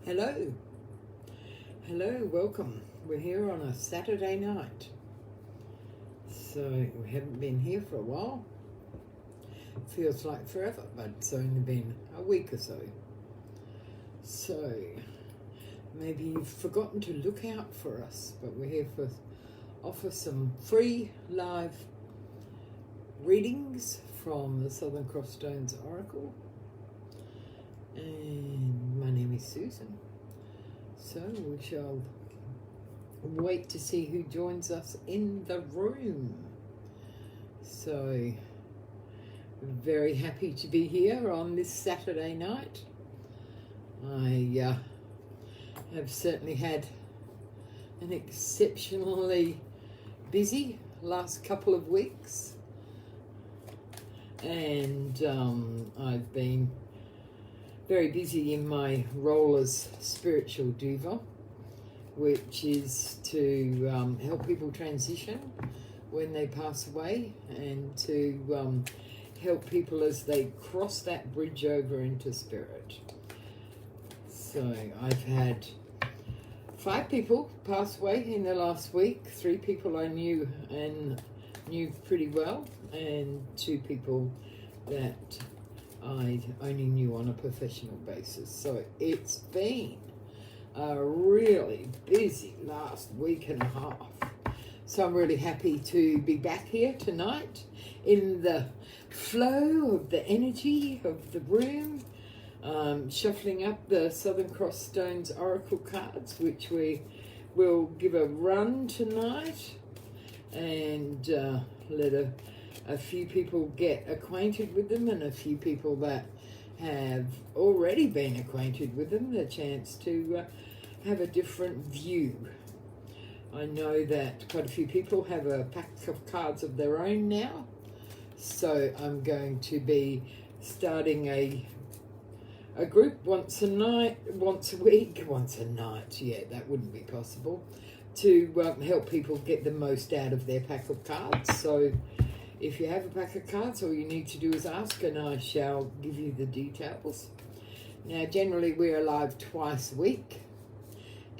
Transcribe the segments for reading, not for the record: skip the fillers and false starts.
Hello, welcome. We're here on a Saturday night. So we haven't been here for a while. Feels like forever, but it's only been a week or so. So maybe you've forgotten to look out for us, but we're here to offer some free live readings from the Southern Cross Stones Oracle. And my name is Susan. So we shall wait to see who joins us in the room. So very happy to be here on this Saturday night. I have certainly had an exceptionally busy last couple of weeks, and I've been very busy in my role as spiritual diva, which is to help people transition when they pass away, and to help people as they cross that bridge over into spirit. So I've had 5 people pass away in the last week. 3 people I knew pretty well, and 2 people that I only knew on a professional basis. So it's been a really busy last week and a half. So I'm really happy to be back here tonight in the flow of the energy of the room, shuffling up the Southern Cross Stones Oracle cards, which we will give a run tonight, and let a few people get acquainted with them, and a few people that have already been acquainted with them the chance to have a different view. I know that quite a few people have a pack of cards of their own now, so I'm going to be starting a group once a week, yeah, that wouldn't be possible, to help people get the most out of their pack of cards. So if you have a pack of cards, all you need to do is ask, and I shall give you the details. Now, generally we're live twice a week,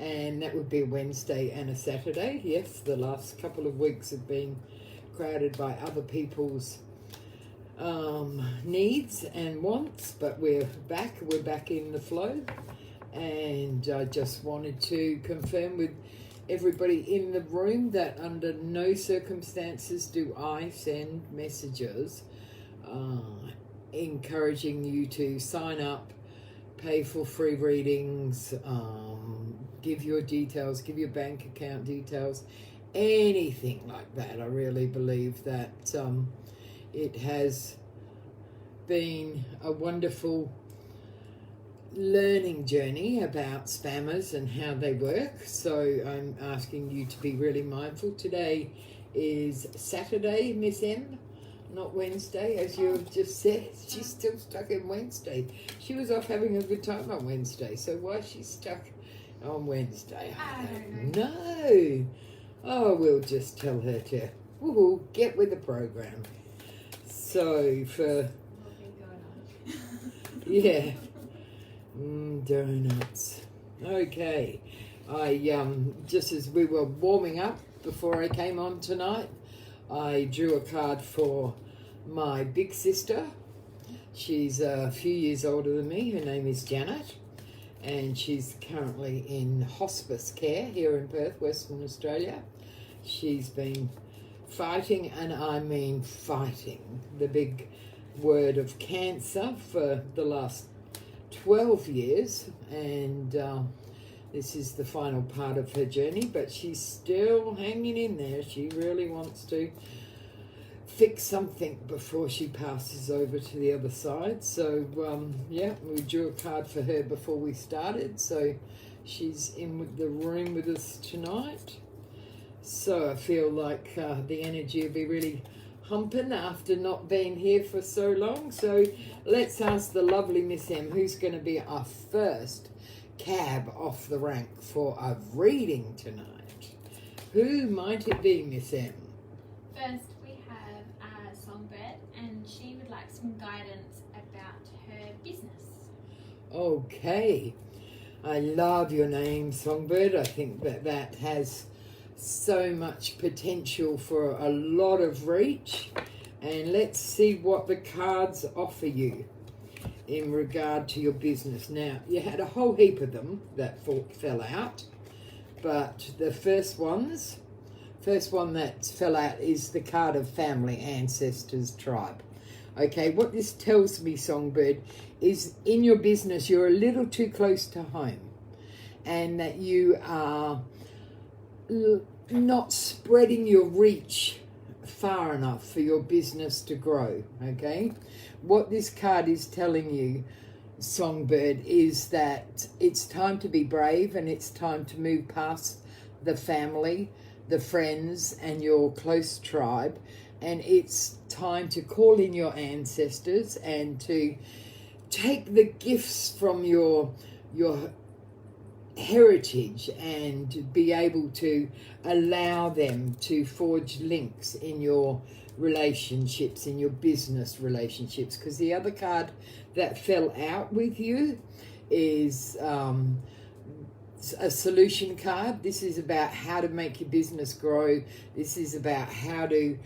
and that would be a Wednesday and a Saturday. Yes, the last couple of weeks have been crowded by other people's needs and wants, but we're back in the flow. And I just wanted to confirm with everybody in the room that under no circumstances do I send messages encouraging you to sign up, pay for free readings, give your details, give your bank account details, anything like that. I really believe that it has been a wonderful learning journey about spammers and how they work. So I'm asking you to be really mindful. Today is Saturday, Miss M, not Wednesday, as you have just said. She's still stuck in Wednesday. She was off having a good time on Wednesday, so why is she stuck on Wednesday? I don't know. No. Oh, we'll just tell her to get with the program. So for yeah, donuts. Okay, I just as we were warming up before I came on tonight, I drew a card for my big sister. She's a few years older than me. Her name is Janet, and she's currently in hospice care here in Perth, Western Australia. She's been fighting, and I mean fighting, the big word of cancer for the last 12 years, and this is the final part of her journey, but she's still hanging in there. She really wants to fix something before she passes over to the other side. So yeah, we drew a card for her before we started, so she's in the room with us tonight. So I feel like the energy will be really humping after not being here for so long. So let's ask the lovely Miss M, who's going to be our first cab off the rank for a reading tonight. Who might it be, Miss M? First, we have Songbird, and she would like some guidance about her business. Okay. I love your name, Songbird. I think that has so much potential for a lot of reach. And let's see what the cards offer you in regard to your business. Now, you had a whole heap of them that fell out, but the first one that fell out is the card of family, ancestors, tribe. Okay, what this tells me, Songbird, is in your business you're a little too close to home, and that you are not spreading your reach far enough for your business to grow. Okay, what this card is telling you, Songbird, is that it's time to be brave, and it's time to move past the family, the friends, and your close tribe, and it's time to call in your ancestors and to take the gifts from your heritage and be able to allow them to forge links in your relationships, in your business relationships. Because the other card that fell out with you is a solution card. This is about how to make your business grow. This is about how to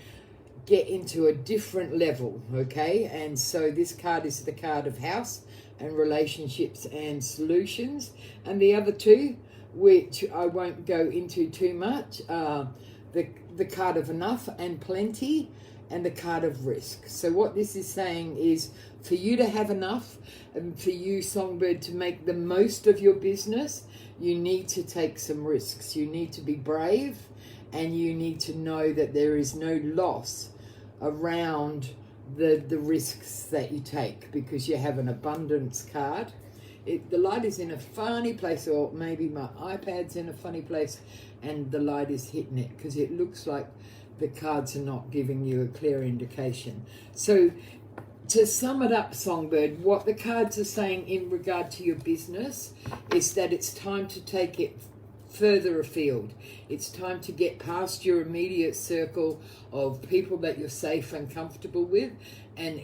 get into a different level, okay? And so this card is the card of house and relationships and solutions. And the other two, which I won't go into too much, the card of enough and plenty, and the card of risk. So what this is saying is, for you to have enough, and for you, Songbird, to make the most of your business, you need to take some risks. You need to be brave, and you need to know that there is no loss around the risks that you take, because you have an abundance card. The light is in a funny place, or maybe my iPad's in a funny place and the light is hitting it, because it looks like the cards are not giving you a clear indication. So to sum it up, Songbird, what the cards are saying in regard to your business is that it's time to take it further afield. It's time to get past your immediate circle of people that you're safe and comfortable with, and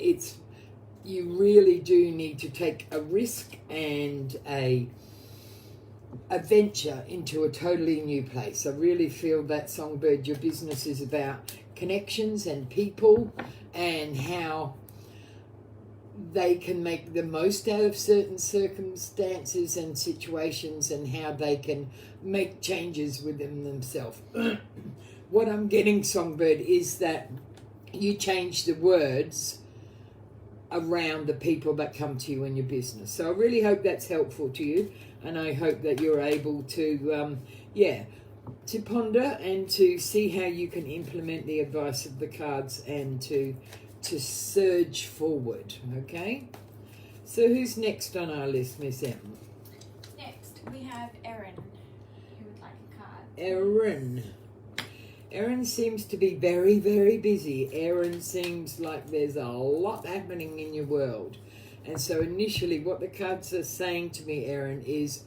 you really do need to take a risk and a venture into a totally new place. I really feel that, Songbird, your business is about connections and people, and how they can make the most out of certain circumstances and situations, and how they can make changes within themselves. What I'm getting, Songbird, is that you change the words around the people that come to you in your business. So I really hope that's helpful to you, and I hope that you're able to to ponder and to see how you can implement the advice of the cards, and to surge forward. Okay, so who's next on our list, Miss M? Next we have Erin, who would like a card. Erin seems to be very, very busy. Erin seems like there's a lot happening in your world. And so initially what the cards are saying to me, Erin, is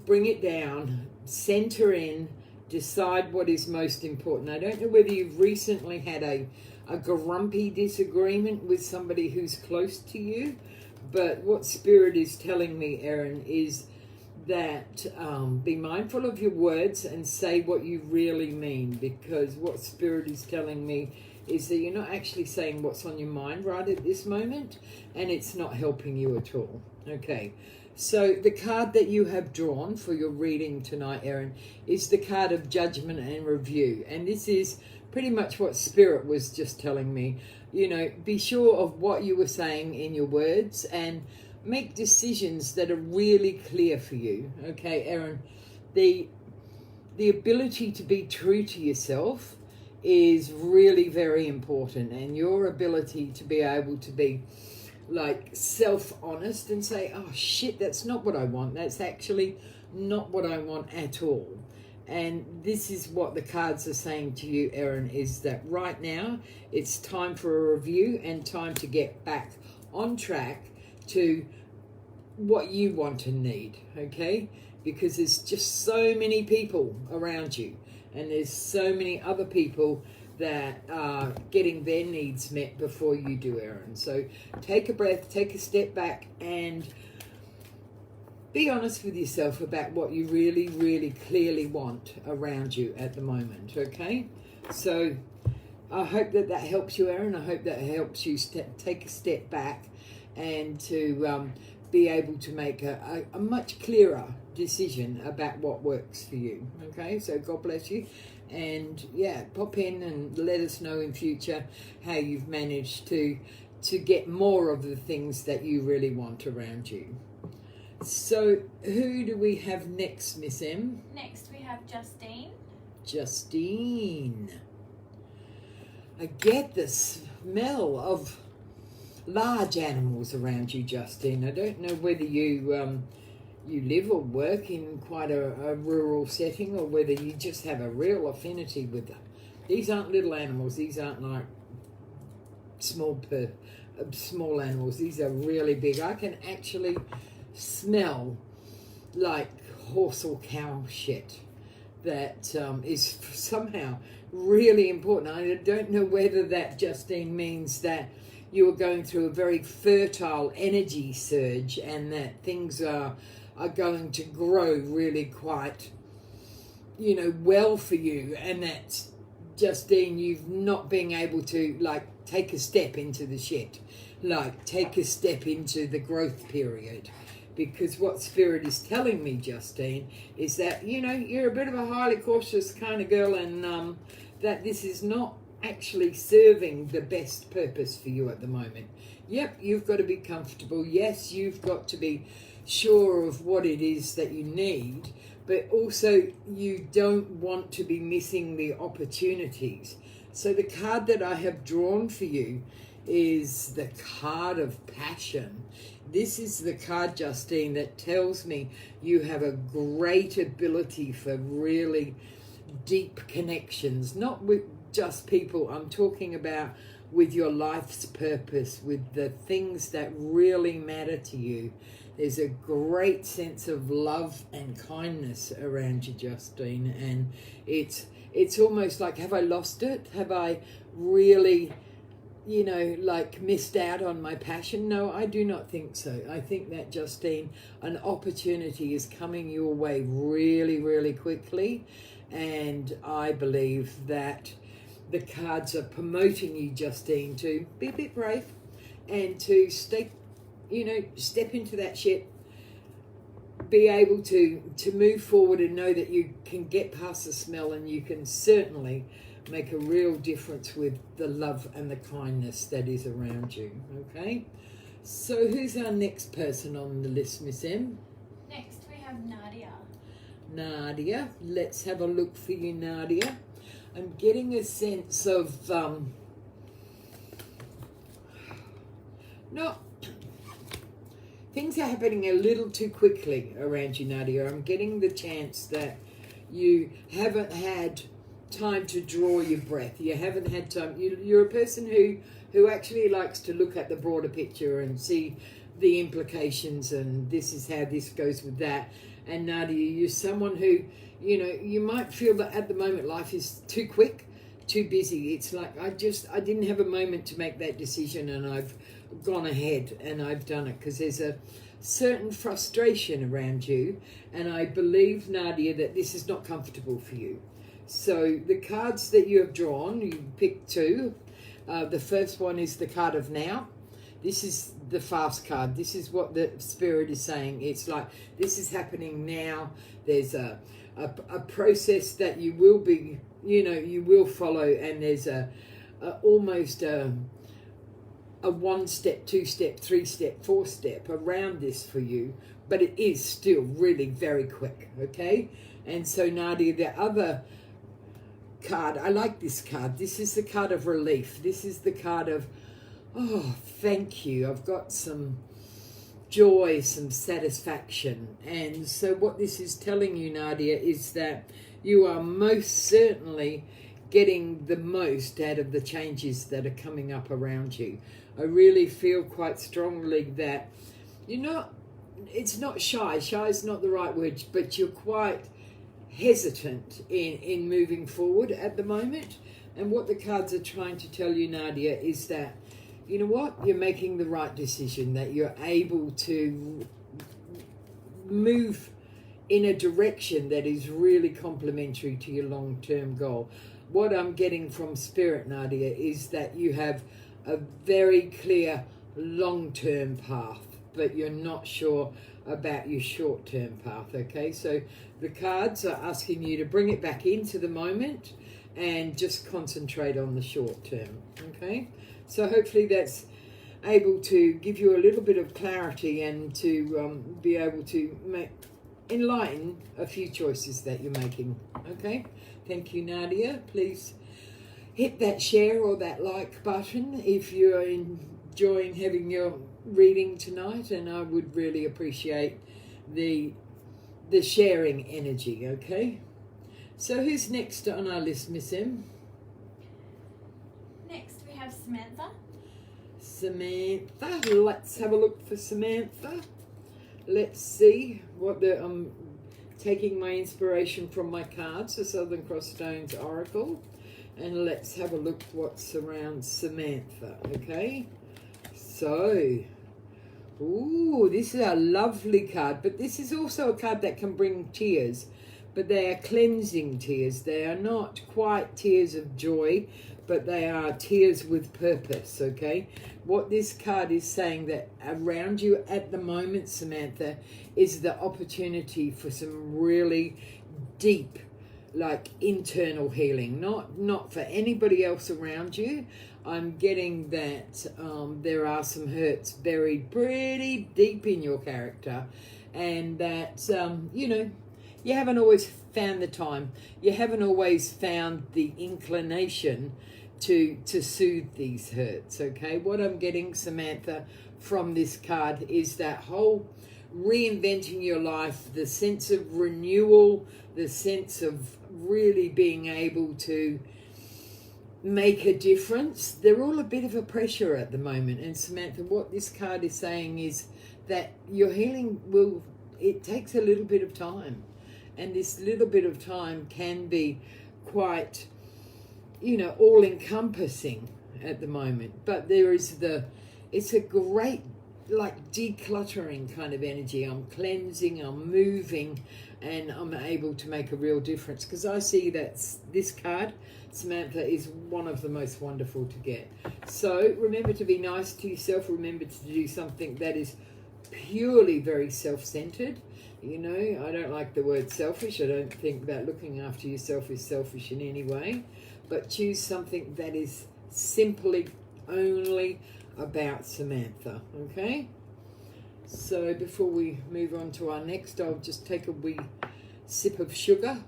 bring it down, center in, decide what is most important. I don't know whether you've recently had a grumpy disagreement with somebody who's close to you, but what Spirit is telling me, Erin, is that be mindful of your words and say what you really mean, because what Spirit is telling me is that you're not actually saying what's on your mind right at this moment, and it's not helping you at all. Okay, so the card that you have drawn for your reading tonight, Erin, is the card of judgment and review, and this is pretty much what Spirit was just telling me. You know, be sure of what you were saying in your words, and make decisions that are really clear for you. Okay, Erin, the ability to be true to yourself is really very important, and your ability to be able to be like self-honest and say, oh shit, that's not what I want, that's actually not what I want at all. And this is what the cards are saying to you, Erin, is that right now it's time for a review and time to get back on track to what you want and need, okay? Because there's just so many people around you, and there's so many other people that are getting their needs met before you do, Erin. So take a breath, take a step back, and be honest with yourself about what you really, really clearly want around you at the moment, okay? So I hope that helps you, Erin. I hope that helps you take a step back and to be able to make a much clearer decision about what works for you, okay? So God bless you. And yeah, pop in and let us know in future how you've managed to get more of the things that you really want around you. So who do we have next, Miss M? Next we have Justine. Justine. I get the smell of large animals around you, Justine. I don't know whether you you live or work in quite a rural setting, or whether you just have a real affinity with them. These aren't little animals. These aren't like small animals. These are really big. I can actually smell like horse or cow shit that is somehow really important. I don't know whether that, Justine, means that you are going through a very fertile energy surge and that things are going to grow really quite, you know, well for you, and that, Justine, you've not been able to like take a step into the shit, like take a step into the growth period. Because what Spirit is telling me, Justine, is that, you know, you're a bit of a highly cautious kind of girl, and that this is not actually serving the best purpose for you at the moment. Yep, you've got to be comfortable. Yes, you've got to be sure of what it is that you need, but also you don't want to be missing the opportunities. So the card that I have drawn for you is the card of passion. This is the card, Justine, that tells me you have a great ability for really deep connections, not with just people. I'm talking about with your life's purpose, with the things that really matter to you. There's a great sense of love and kindness around you, Justine, and it's almost like, have I lost it? Have I really, you know, like missed out on my passion? No, I do not think so. I think that, Justine, an opportunity is coming your way really, really quickly, and I believe that the cards are promoting you, Justine, to be a bit brave and to step into that shit, be able to move forward and know that you can get past the smell, and you can certainly make a real difference with the love and the kindness that is around you, okay? So who's our next person on the list, Miss M? Next we have Nadia. Nadia, let's have a look for you, Nadia. I'm getting a sense of things are happening a little too quickly around you, Nadia. I'm getting the chance that you haven't had time to draw your breath. You haven't had time. You're a person who actually likes to look at the broader picture and see the implications, and this is how this goes with that. And Nadia, you're someone who, you know, you might feel that at the moment life is too quick, too busy. It's like, I didn't have a moment to make that decision, and I've gone ahead and I've done it, because there's a certain frustration around you, and I believe, Nadia, that this is not comfortable for you. So the cards that you have drawn, you picked two. The first one is the card of now. This is the fast card. This is what the Spirit is saying. It's like, this is happening now. There's a process that you will be, you know, you will follow, and there's almost a 1-step, 2-step, 3-step, 4-step around this for you, but it is still really very quick, okay? And so, Nadia, the other card, I like this card. This is the card of relief. This is the card of, oh, thank you. I've got some joy, some satisfaction. And so what this is telling you, Nadia, is that you are most certainly getting the most out of the changes that are coming up around you. I really feel quite strongly that you're not, it's not shy. Shy is not the right word, but you're quite hesitant in moving forward at the moment. And what the cards are trying to tell you, Nadia, is that, you know what, you're making the right decision, that you're able to move in a direction that is really complementary to your long-term goal. What I'm getting from Spirit, Nadia, is that you have a very clear long-term path, but you're not sure about your short-term path, okay? So the cards are asking you to bring it back into the moment and just concentrate on the short term, okay? So hopefully that's able to give you a little bit of clarity and to be able to enlighten a few choices that you're making, okay? Thank you, Nadia. Please hit that share or that like button if you're enjoying having your reading tonight, and I would really appreciate the sharing energy, okay? So who's next on our list, Miss M? Next we have Samantha. Samantha, let's have a look for Samantha. Let's see what I'm taking my inspiration from my cards, the Southern Cross Stones Oracle, and let's have a look what surrounds Samantha, okay? So, ooh, this is a lovely card, but this is also a card that can bring tears, but they are cleansing tears. They are not quite tears of joy, but they are tears with purpose, okay? What this card is saying that around you at the moment, Samantha, is the opportunity for some really deep, like internal healing, not for anybody else around you. I'm getting that there are some hurts buried pretty deep in your character, and that you know, you haven't always found the time, you haven't always found the inclination to soothe these hurts, okay? What I'm getting, Samantha, from this card is that whole reinventing your life, the sense of renewal, the sense of really being able to make a difference. They're all a bit of a pressure at the moment, and Samantha, what this card is saying is that your healing it takes a little bit of time, and this little bit of time can be quite, you know, all-encompassing at the moment, but it's a great, like, decluttering kind of energy. I'm cleansing, I'm moving, and I'm able to make a real difference, because I see that this card, Samantha, is one of the most wonderful to get. So remember to be nice to yourself. Remember to do something that is purely very self-centered. You know, I don't like the word selfish. I don't think that looking after yourself is selfish in any way, but choose something that is simply only about Samantha, okay? So before we move on to our next, I'll just take a wee sip of sugar.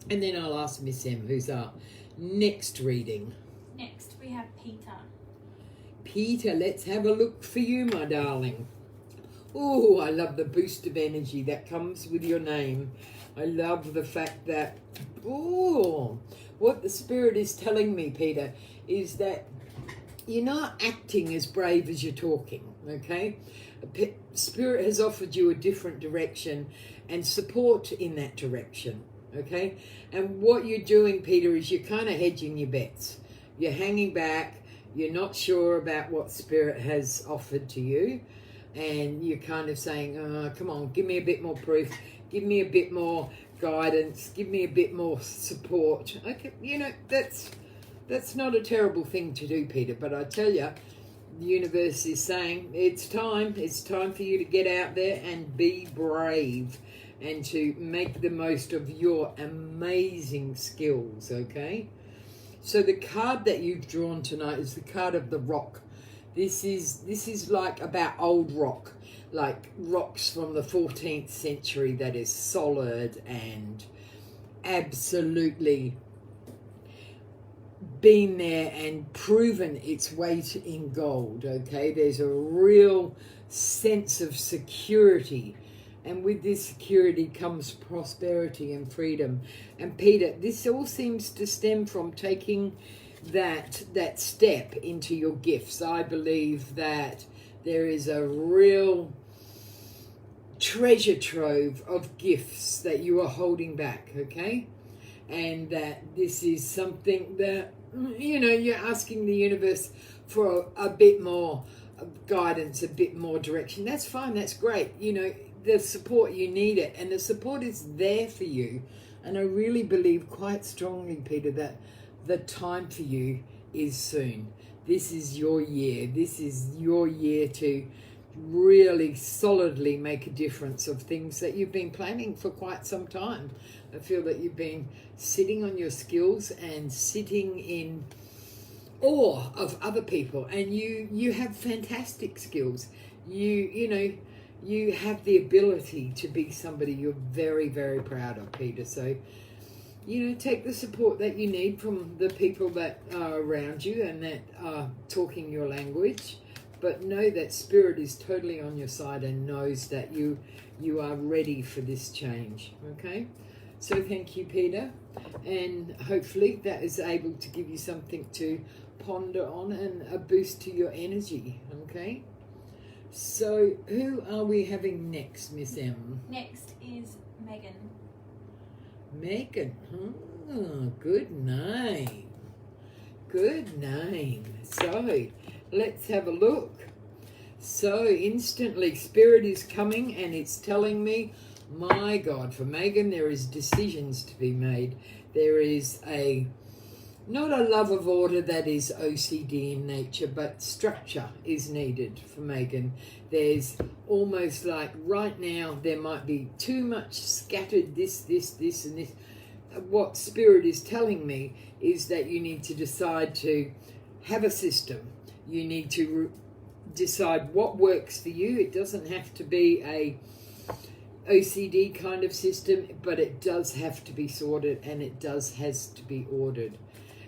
And then I'll ask Miss M, who's our next reading. Next we have Peter. Peter, let's have a look for you, my darling. Oh, I love the boost of energy that comes with your name. I love the fact that, oh, what the Spirit is telling me, Peter, is that you're not acting as brave as you're talking, okay? Spirit has offered you a different direction and support in that direction, okay? And what you're doing, Peter, is you're kind of hedging your bets. You're hanging back. You're not sure about what Spirit has offered to you. And you're kind of saying, come on, give me a bit more proof. Give me a bit more guidance. Give me a bit more support. Okay, you know, that's not a terrible thing to do, Peter. But I tell you, the universe is saying it's time. It's time for you to get out there and be brave and to make the most of your amazing skills, okay? So the card that you've drawn tonight is the card of the rock. This is like about old rock, like rocks from the 14th century that is solid and absolutely been there and proven its weight in gold, okay? There's a real sense of security, and with this security comes prosperity and freedom. And Peter, this all seems to stem from taking that step into your gifts. I believe that there is a real treasure trove of gifts that you are holding back, okay? And that this is something that, you know, you're asking the universe for a bit more guidance, a bit more direction, that's fine, that's great. You know, the support, you need it, and the support is there for you. And I really believe quite strongly, Peter, that the time for you is soon. This is your year. This is your year to really solidly make a difference of things that you've been planning for quite some time. I feel that you've been sitting on your skills and sitting in awe of other people, and you have fantastic skills. You know, you have the ability to be somebody you're very, very proud of, Peter. So, you know, take the support that you need from the people that are around you and that are talking your language. But know that Spirit is totally on your side and knows that you are ready for this change, okay? So thank you, Peter. And hopefully that is able to give you something to ponder on and a boost to your energy, okay? So who are we having next, Miss M? Next is Megan. Megan, good name. Good name. So let's have a look. So instantly Spirit is coming and it's telling me, my God, for Megan, there is decisions to be made. There is not a love of order that is OCD in nature, but structure is needed for Megan. There's almost like right now there might be too much scattered this, and this. What Spirit is telling me is that you need to decide to have a system. You need to decide what works for you. It doesn't have to be a OCD kind of system, but it does have to be sorted, and it has to be ordered.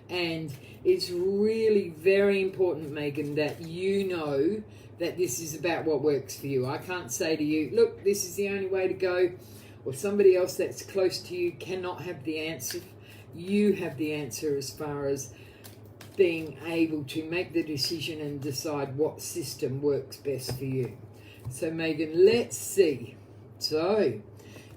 And it's really very important, Megan, that you know that this is about what works for you. I can't say to you, look, this is the only way to go, or somebody else that's close to you cannot have the answer. You have the answer as far as being able to make the decision and decide what system works best for you. So Megan, let's see. So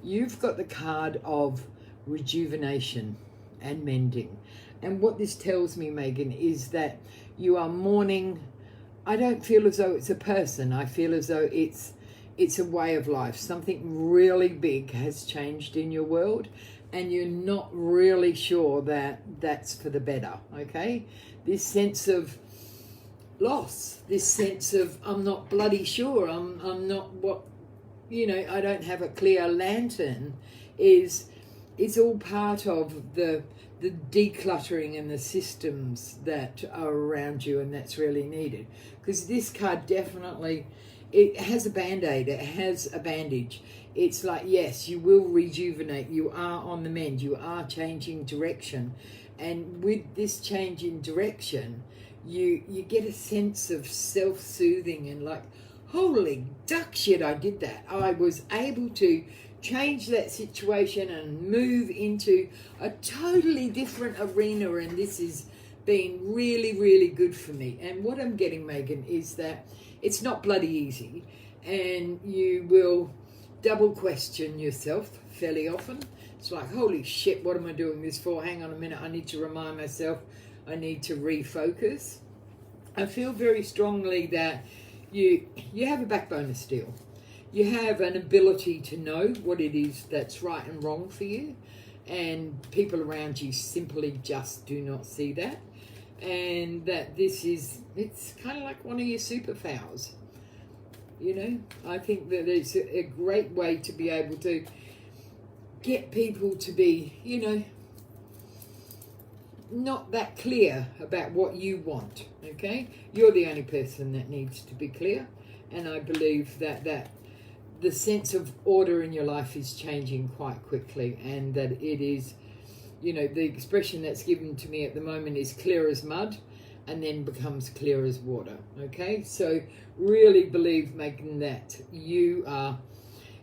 you've got the card of rejuvenation and mending. And what this tells me, Megan, is that you are mourning. I don't feel as though it's a person. I feel as though it's a way of life. Something really big has changed in your world, and you're not really sure that that's for the better, okay? This sense of loss, this sense of I'm not bloody sure, I'm not what, you know, I don't have a clear lantern, is all part of the decluttering and the systems that are around you, and that's really needed. Because this card definitely, it has a band-aid, it has a bandage. It's like, yes, you will rejuvenate, you are on the mend, you are changing direction. And with this change in direction, you get a sense of self-soothing and like, holy duck shit, I did that. I was able to change that situation and move into a totally different arena, and this has been really, really good for me. And what I'm getting, Megan, is that it's not bloody easy, and you will double question yourself fairly often. It's like, holy shit, what am I doing this for? Hang on a minute, I need to remind myself, I need to refocus. I feel very strongly that you have a backbone of steel. You have an ability to know what it is that's right and wrong for you, and people around you simply just do not see that. And that it's kind of like one of your superpowers. You know, I think that it's a great way to be able to get people to be, you know, not that clear about what you want, okay? You're the only person that needs to be clear, and I believe that the sense of order in your life is changing quite quickly, and that it is, you know, the expression that's given to me at the moment is clear as mud and then becomes clear as water, okay? So really believe, Megan, that you are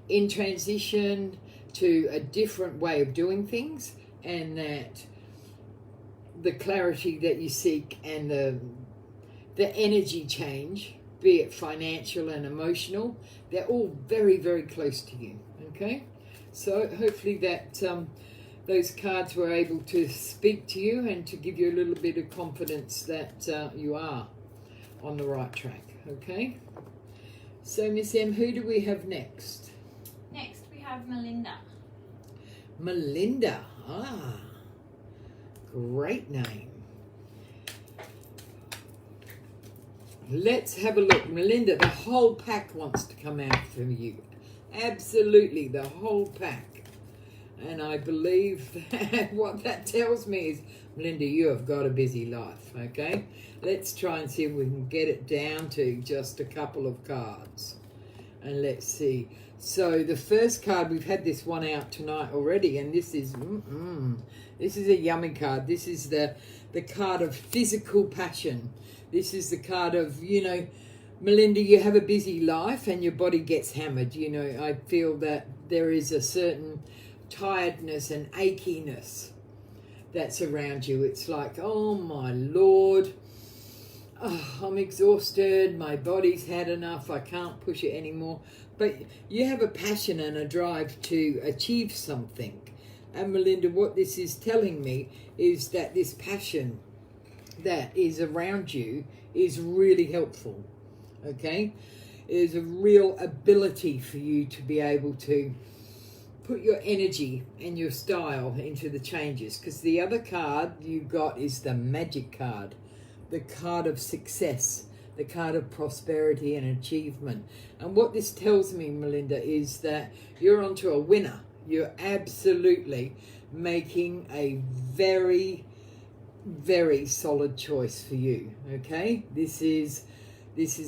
in transition to a different way of doing things, and that the clarity that you seek and the energy change, be it financial and emotional, they're all very, very close to you, okay? So hopefully that those cards were able to speak to you and to give you a little bit of confidence that you are on the right track. Okay. So, Miss M, who do we have next? Next, we have Melinda. Melinda. Great name. Let's have a look. Melinda, the whole pack wants to come out from you. Absolutely, the whole pack. And I believe that what that tells me is, Melinda, you have got a busy life, okay? Let's try and see if we can get it down to just a couple of cards. And let's see. So the first card, we've had this one out tonight already, and this is a yummy card. This is the card of physical passion. This is the card of, Melinda, you have a busy life and your body gets hammered. I feel that there is a certain tiredness and achiness that's around you. It's like, oh my Lord, I'm exhausted, my body's had enough, I can't push it anymore. But you have a passion and a drive to achieve something. And Melinda, what this is telling me is that this passion that is around you is really helpful. Okay? There's a real ability for you to be able to put your energy and your style into the changes. Because the other card you got is the magic card, the card of success, the card of prosperity and achievement. And what this tells me, Melinda, is that you're onto a winner. You're absolutely making a very, very solid choice for you. Okay? This is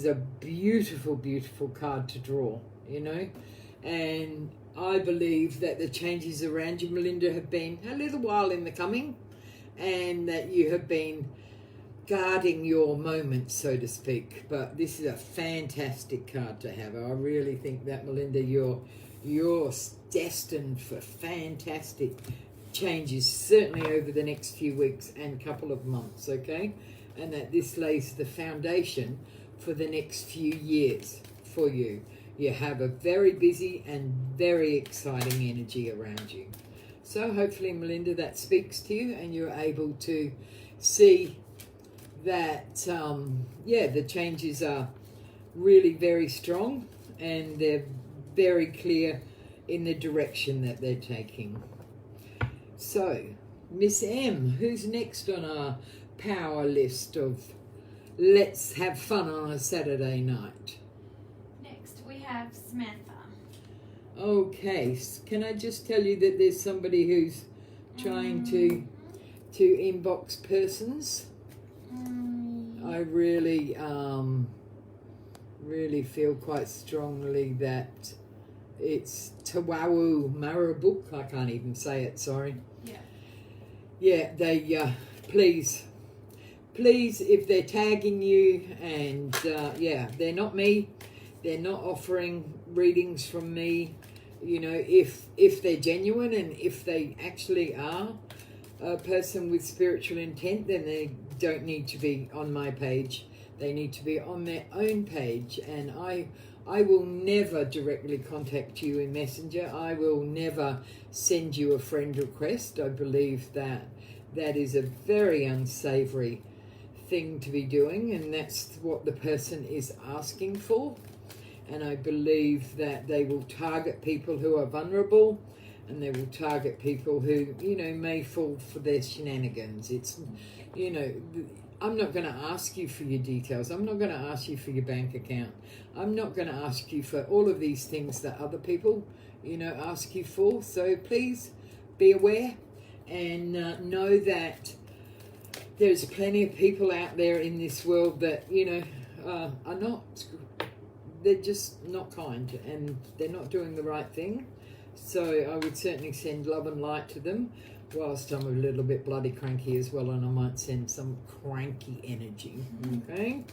a beautiful, beautiful card to draw, and I believe that the changes around you, Melinda, have been a little while in the coming, and that you have been guarding your moment, so to speak. But this is a fantastic card to have. I really think that, Melinda, you're destined for fantastic changes, certainly over the next few weeks and couple of months, okay? And that this lays the foundation for the next few years for you. You have a very busy and very exciting energy around you. So hopefully, Melinda, that speaks to you and you're able to see that, the changes are really very strong and they're very clear in the direction that they're taking. So, Miss M, who's next on our power list of let's have fun on a Saturday night? Next, we have Samantha. Okay, can I just tell you that there's somebody who's trying to inbox persons? I really, really feel quite strongly that it's Tawawu Marabuk. I can't even say it, sorry. Yeah, they, please, if they're tagging you and, they're not me, they're not offering readings from me, if they're genuine and if they actually are a person with spiritual intent, then they don't need to be on my page. They need to be on their own page, and I will never directly contact you in Messenger. I will never send you a friend request. I believe that is a very unsavory thing to be doing, and that's what the person is asking for. And I believe that they will target people who are vulnerable, and they will target people who, may fall for their shenanigans. It's, I'm not going to ask you for your details. I'm not going to ask you for your bank account. I'm not going to ask you for all of these things that other people, ask you for. So please be aware and know that there's plenty of people out there in this world that, are not, they're just not kind and they're not doing the right thing. So I would certainly send love and light to them, whilst I'm a little bit bloody cranky as well, and I might send some cranky energy. Okay?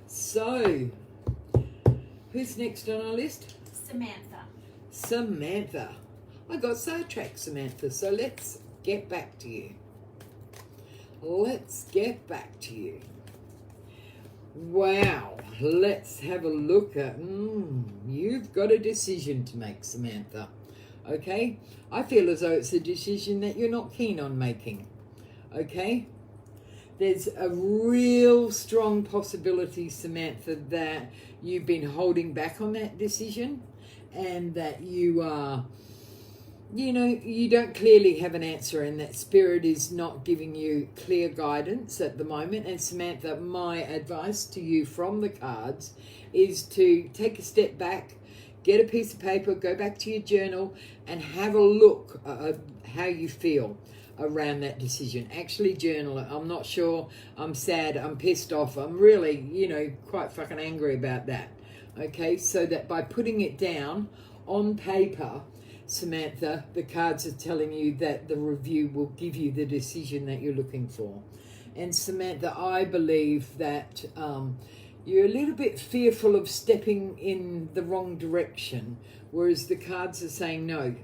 So, who's next on our list? Samantha. I got sidetracked, Samantha, so let's get back to you. Wow, let's have a look at, you've got a decision to make, Samantha. Okay, I feel as though it's a decision that you're not keen on making. Okay, there's a real strong possibility, Samantha, that you've been holding back on that decision, and that you are, you don't clearly have an answer, and that Spirit is not giving you clear guidance at the moment. And Samantha, my advice to you from the cards is to take a step back, get a piece of paper, go back to your journal, and have a look at how you feel around that decision. Actually journal it. I'm not sure, I'm sad, I'm pissed off, I'm really, quite fucking angry about that. Okay, so that by putting it down on paper, Samantha, the cards are telling you that the review will give you the decision that you're looking for. And Samantha, I believe that you're a little bit fearful of stepping in the wrong direction, whereas the cards are saying, no,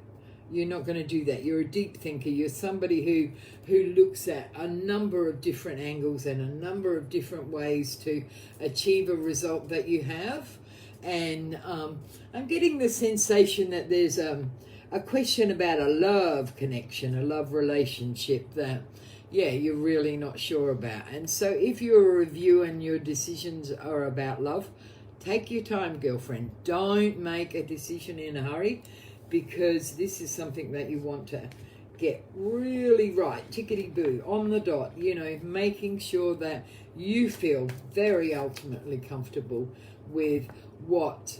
you're not going to do that. You're a deep thinker. You're somebody who looks at a number of different angles and a number of different ways to achieve a result that you have. And I'm getting the sensation that there's a question about a love connection, a love relationship that, you're really not sure about. And so if you're a review and your decisions are about love, take your time, girlfriend. Don't make a decision in a hurry, because this is something that you want to get really right, tickety-boo, on the dot, making sure that you feel very ultimately comfortable with what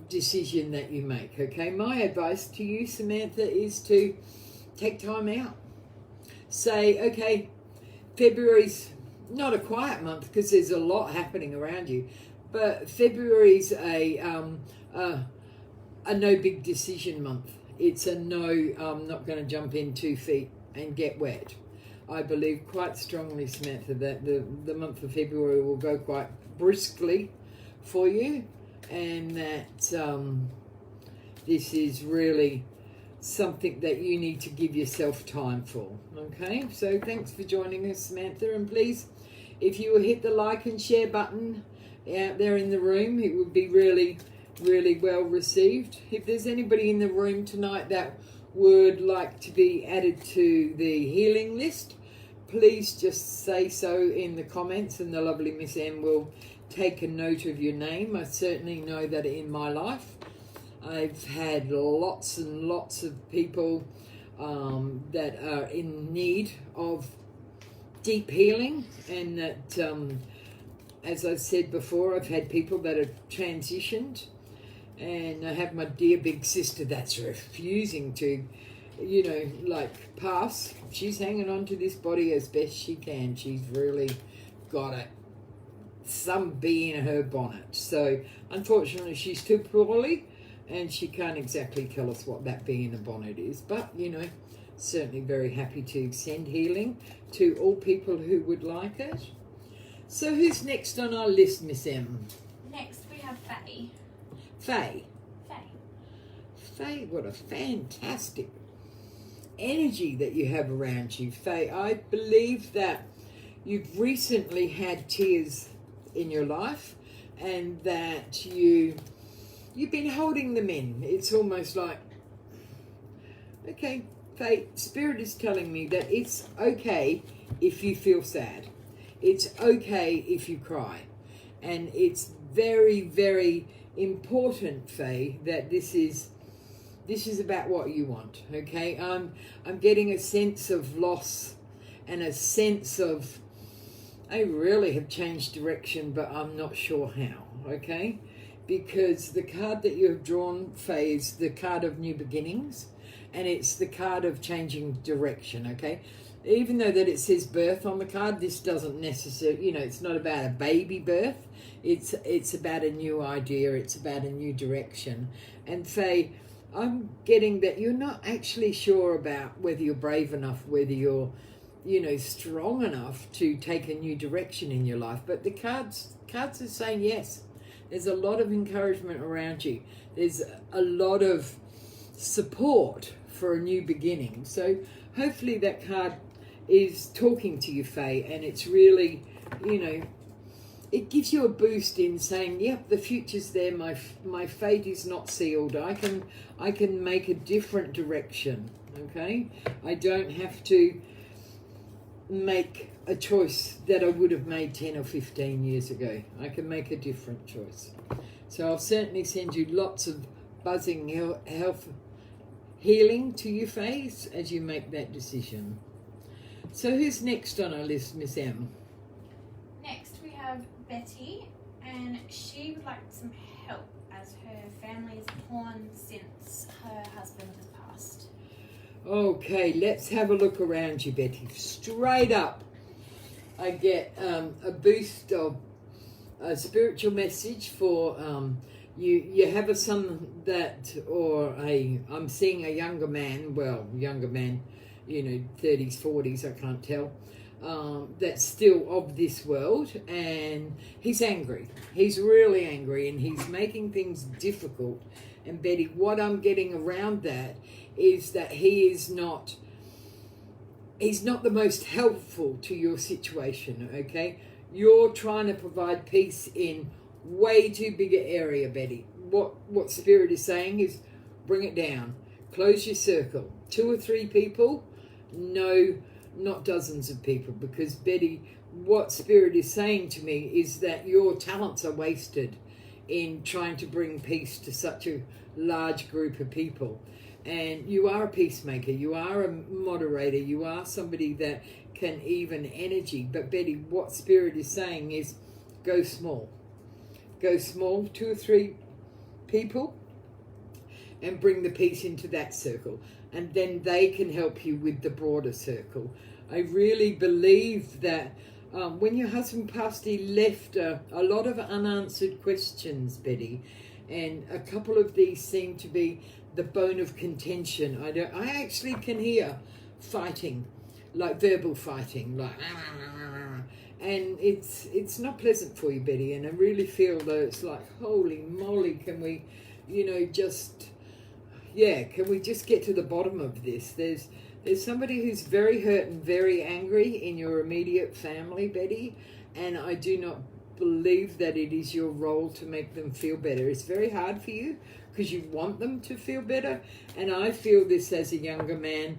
decision that you make, okay? My advice to you, Samantha, is to take time out. Say, okay, February's not a quiet month because there's a lot happening around you, but February's a no big decision month. It's a no, I'm not going to jump in 2 feet and get wet. I believe quite strongly, Samantha, that the month of February will go quite briskly for you, and that this is really something that you need to give yourself time for. Okay, so thanks for joining us, Samantha, and please, if you will hit the like and share button out there in the room, it would be really well received. If there's anybody in the room tonight that would like to be added to the healing list, please just say so in the comments, and the lovely Miss M will take a note of your name. I certainly know that in my life I've had lots and lots of people that are in need of deep healing, and that as I've said before, I've had people that have transitioned, and I have my dear big sister that's refusing to, pass. She's hanging on to this body as best she can. She's really got some bee in her bonnet. So, unfortunately, she's too poorly, and she can't exactly tell us what that bee in the bonnet is. But, certainly very happy to send healing to all people who would like it. So, who's next on our list, Miss M? Next, we have Faye. Faye. Faye, what a fantastic energy that you have around you, Faye. I believe that you've recently had tears in your life, and that you've been holding them in. It's almost like, okay, Faye, Spirit is telling me that it's okay if you feel sad. It's okay if you cry. And it's very, very important, Faye, that this is about what you want, okay? I'm getting a sense of loss and a sense of, I really have changed direction, but I'm not sure how, okay? Because the card that you have drawn, Faye, is the card of new beginnings, and it's the card of changing direction, okay? Even though that it says birth on the card, this doesn't necessarily, it's not about a baby birth. It's about a new idea. It's about a new direction. And Faye, I'm getting that you're not actually sure about whether you're brave enough, whether you're, strong enough to take a new direction in your life. But the cards are saying yes. There's a lot of encouragement around you. There's a lot of support for a new beginning. So hopefully that card is talking to you, Faye, and it's really, it gives you a boost in saying, yep, the future's there. My fate is not sealed. I can make a different direction. Okay, I don't have to make a choice that I would have made 10 or 15 years ago. I can make a different choice. So I'll certainly send you lots of buzzing health healing to your face as you make that decision. So who's next on our list, Miss M? Next we have Betty, and she would like some help as her family is torn since her husband has passed. Okay, let's have a look around you, Betty. Straight up, I get a boost of a spiritual message for you have a son that, I'm seeing a younger man, you know, 30s, 40s, I can't tell, that's still of this world, and he's angry. He's really angry, and he's making things difficult. And Betty, what I'm getting around that is that he's not the most helpful to your situation, okay? You're trying to provide peace in way too big an area, Betty. What Spirit is saying is bring it down. Close your circle. 2 or 3 people, no, not dozens of people, because Betty, what Spirit is saying to me is that your talents are wasted in trying to bring peace to such a large group of people. And you are a peacemaker, you are a moderator, you are somebody that can even energy. But Betty, what Spirit is saying is go small. Go small, 2 or 3 people, and bring the peace into that circle. And then they can help you with the broader circle. I really believe that when your husband passed, he left a lot of unanswered questions, Betty. And a couple of these seem to be the bone of contention. I actually can hear fighting, like verbal fighting, like, and it's not pleasant for you, Betty. And I really feel that it's like, holy moly, can we, can we just get to the bottom of this? There's somebody who's very hurt and very angry in your immediate family, Betty, and I do not believe that it is your role to make them feel better. It's very hard for you because you want them to feel better, and I feel this as a younger man,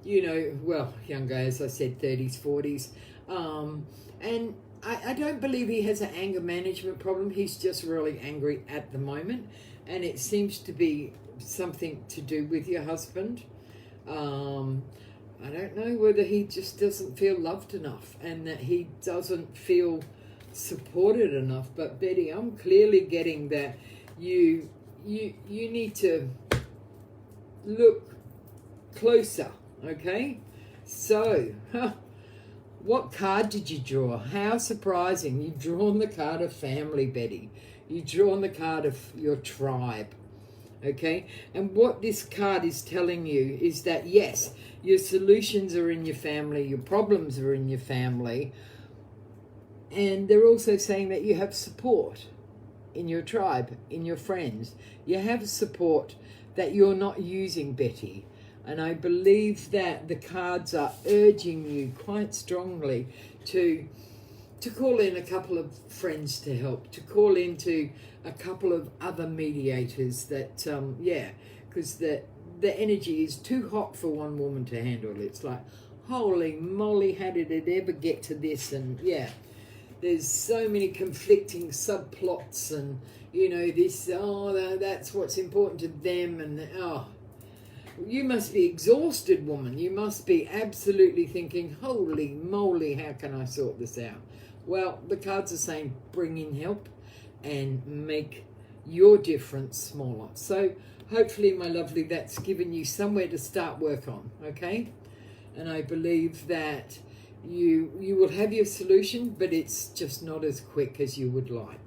younger, as I said, 30s, 40s, and I don't believe he has an anger management problem. He's just really angry at the moment, and it seems to be something to do with your husband. I don't know whether he just doesn't feel loved enough and that he doesn't feel supported enough. But Betty, I'm clearly getting that you need to look closer, okay? So, what card did you draw? How surprising. You've drawn the card of family, Betty. You've drawn the card of your tribe, okay? And what this card is telling you is that, yes, your solutions are in your family, your problems are in your family, and they're also saying that you have support in your tribe, in your friends. You have support that you're not using, Betty. And I believe that the cards are urging you quite strongly to call in a couple of friends to help, to call into a couple of other mediators that, because the energy is too hot for one woman to handle. It's like, holy moly, how did it ever get to this? And there's so many conflicting subplots and, that's what's important to them. And, you must be exhausted, woman. You must be absolutely thinking, holy moly, how can I sort this out? Well, the cards are saying bring in help and make your difference smaller. So hopefully, my lovely, that's given you somewhere to start work on, okay? And I believe that you will have your solution, but it's just not as quick as you would like,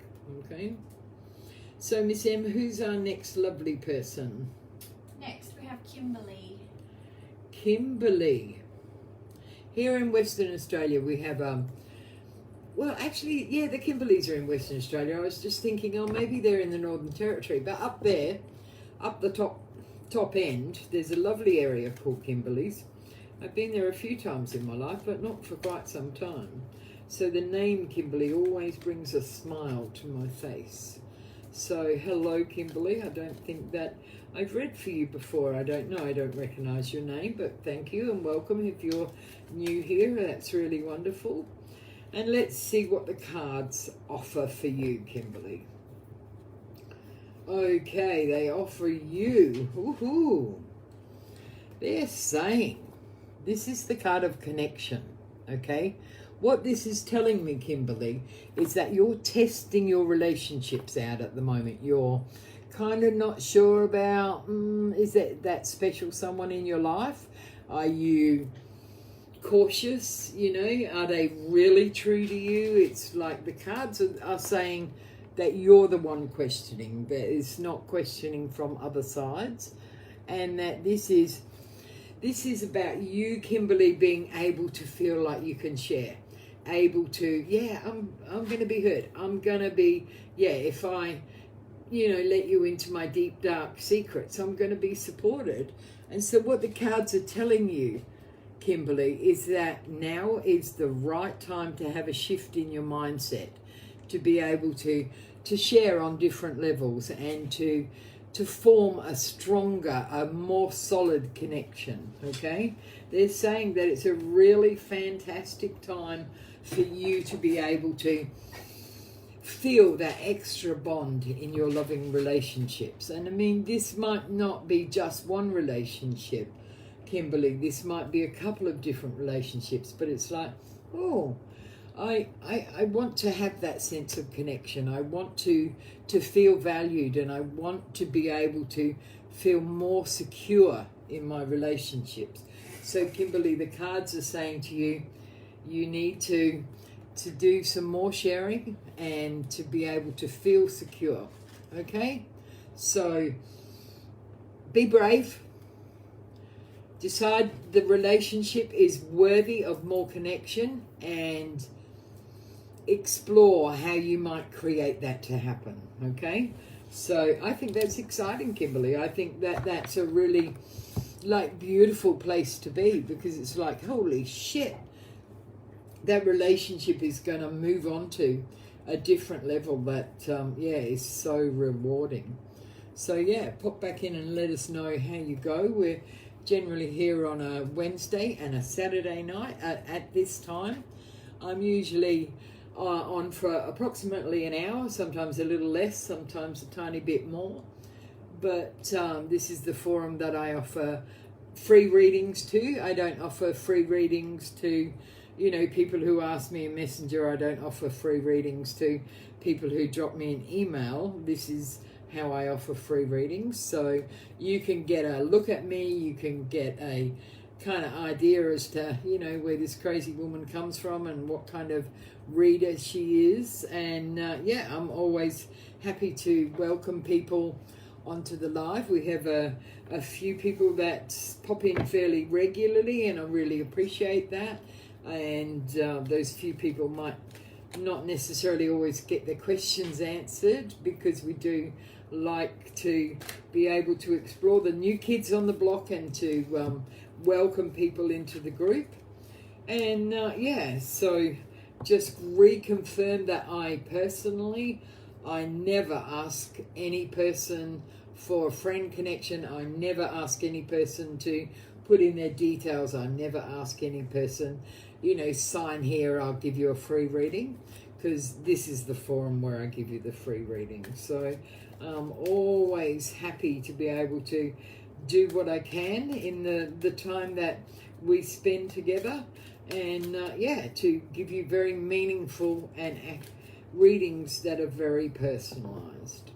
okay? So, Miss M, who's our next lovely person? Next, we have Kimberly. Kimberly. Here in Western Australia, we have, the Kimberleys are in Western Australia. I was just thinking, maybe they're in the Northern Territory. But up there, up the top end, there's a lovely area called Kimberleys. I've been there a few times in my life, but not for quite some time. So the name Kimberly always brings a smile to my face. So, hello, Kimberly. I don't think that I've read for you before. I don't know. I don't recognize your name, but thank you and welcome if you're new here. That's really wonderful. And let's see what the cards offer for you, Kimberly. Okay, they offer you. Woohoo! They're saying this is the card of connection. Okay? What this is telling me, Kimberly, is that you're testing your relationships out at the moment. You're kind of not sure about, is that special someone in your life? Are you cautious? You know, are they really true to you? It's like the cards are saying that you're the one questioning, that it's not questioning from other sides, and that this is about you, Kimberly, being able to feel like you can share. Able to, I'm going to be heard. I'm going to be, if I, let you into my deep, dark secrets, I'm going to be supported. And so what the cards are telling you, Kimberly, is that now is the right time to have a shift in your mindset, to be able to share on different levels and to form a stronger, a more solid connection, okay? They're saying that it's a really fantastic time for you to be able to feel that extra bond in your loving relationships. And I mean, this might not be just one relationship, Kimberly. This might be a couple of different relationships, but it's like, I want to have that sense of connection. I want to feel valued, and I want to be able to feel more secure in my relationships. So, Kimberly, the cards are saying to you, you need to do some more sharing and to be able to feel secure. Okay? So, be brave. Decide the relationship is worthy of more connection, and explore how you might create that to happen. Okay? So I think that's exciting, Kimberly. I think that that's a really beautiful place to be, because it's like, holy shit, that relationship is going to move on to a different level that is so rewarding. So pop back in and let us know how you go. We're generally here on a Wednesday and a Saturday night at this time. I'm usually on for approximately an hour, sometimes a little less, sometimes a tiny bit more. But this is the forum that I offer free readings to. I don't offer free readings to, people who ask me in Messenger. I don't offer free readings to people who drop me an email. This is how I offer free readings. So you can get a look at me, you can get a kind of idea as to, where this crazy woman comes from and what kind of reader she is. And I'm always happy to welcome people onto the live. We have a few people that pop in fairly regularly, and I really appreciate that. And those few people might not necessarily always get their questions answered, because we do like to be able to explore the new kids on the block and to welcome people into the group. And so just reconfirm that I never ask any person for a friend connection. I never ask any person to put in their details. I never ask any person, sign here, I'll give you a free reading, because this is the forum where I give you the free reading. So I'm always happy to be able to do what I can in the time that we spend together, and to give you very meaningful and readings that are very personalized.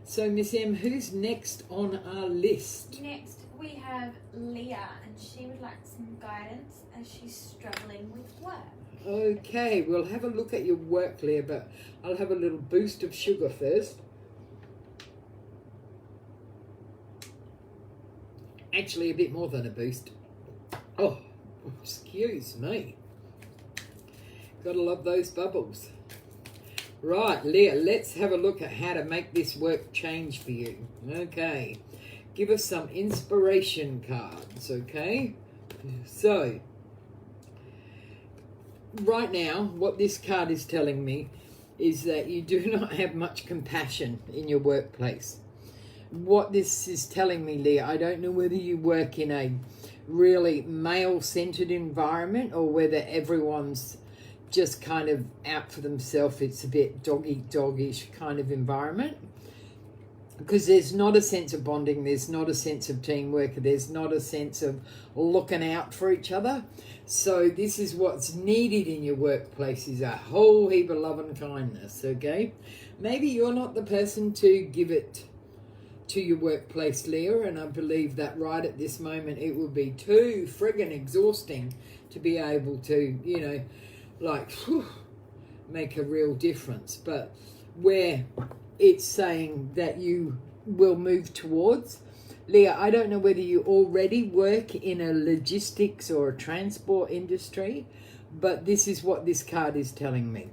So Miss M, who's next on our list? Next we have Leah, and she would like some guidance as she's struggling with work. Okay, we'll have a look at your work, Leah, but I'll have a little boost of sugar first. Actually, a bit more than a boost. Oh, excuse me. Gotta love those bubbles. Right, Leah, let's have a look at how to make this work change for you. Okay, give us some inspiration cards, okay? So, right now, what this card is telling me is that you do not have much compassion in your workplace. What this is telling me, Leah, I don't know whether you work in a really male-centered environment or whether everyone's just kind of out for themselves. It's a bit dog-eat-dog-ish kind of environment, because there's not a sense of bonding, there's not a sense of teamwork, there's not a sense of looking out for each other. So this is what's needed in your workplace, is a whole heap of love and kindness, okay? Maybe you're not the person to give it to your workplace, Leah, and I believe that right at this moment it would be too friggin' exhausting to be able to, you know, like, make a real difference. But where it's saying that you will move towards, Leah, I don't know whether you already work in a logistics or a transport industry, but this is what this card is telling me.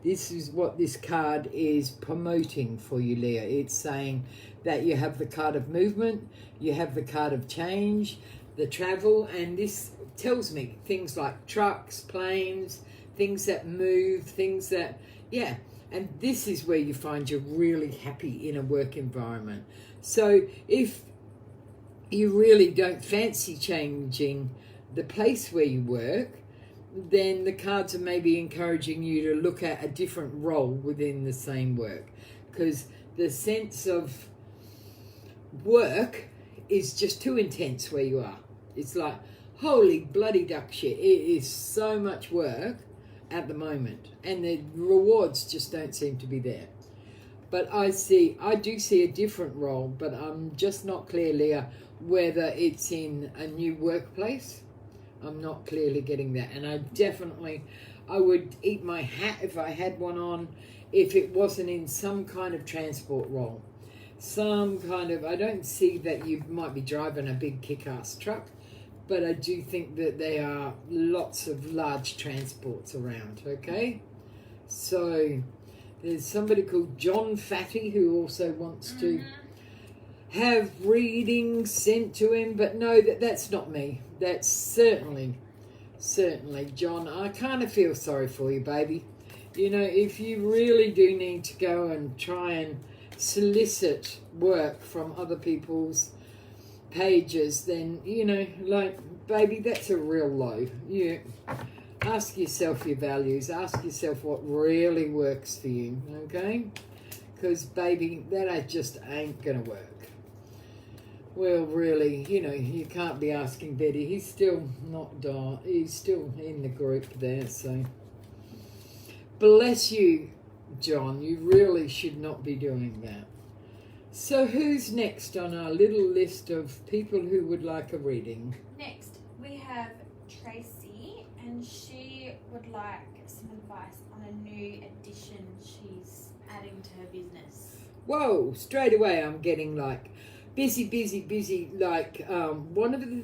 This is what this card is promoting for you, Leah. It's saying that you have the card of movement, you have the card of change, the travel, and this tells me things like trucks, planes, things that move, things that, yeah, and this is where you find you're really happy in a work environment. So if you really don't fancy changing the place where you work, then the cards are maybe encouraging you to look at a different role within the same work, because the sense of work is just too intense where you are. It's like, holy bloody duck shit, it is so much work at the moment, and the rewards just don't seem to be there. But I do see a different role, but I'm just not clear, Leah, whether it's in a new workplace. I'm not clearly getting that. And I would eat my hat if I had one on, if it wasn't in some kind of transport role. Some kind of, I don't see that you might be driving a big kick-ass truck, but I do think that there are lots of large transports around, okay? So there's somebody called John Fatty who also wants to have readings sent to him, but no, that's not me. That's certainly John. I kind of feel sorry for you, baby. You know, if you really do need to go and try and solicit work from other people's pages, then, you know, like, baby, that's a real low. You ask yourself your values, ask yourself what really works for you, okay? Because, baby, that just ain't gonna work. Well, really, you know, you can't be asking Betty. He's still not died. He's still in the group there, so bless you, John. You really should not be doing that. So who's next on our little list of people who would like a reading? Next, we have Tracy, and she would like some advice on a new addition she's adding to her business. Whoa, straight away I'm getting like busy, like one of the...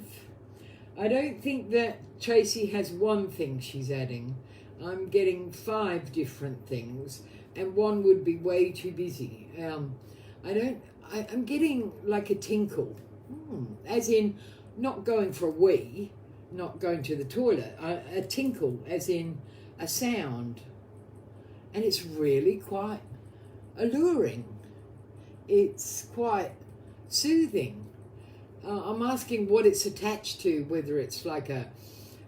I don't think that Tracy has one thing she's adding. I'm getting 5 different things, and one would be way too busy. I'm getting like a tinkle, as in not going for a wee, not going to the toilet, a tinkle as in a sound, and it's really quite alluring. It's quite soothing. I'm asking what it's attached to, whether it's like a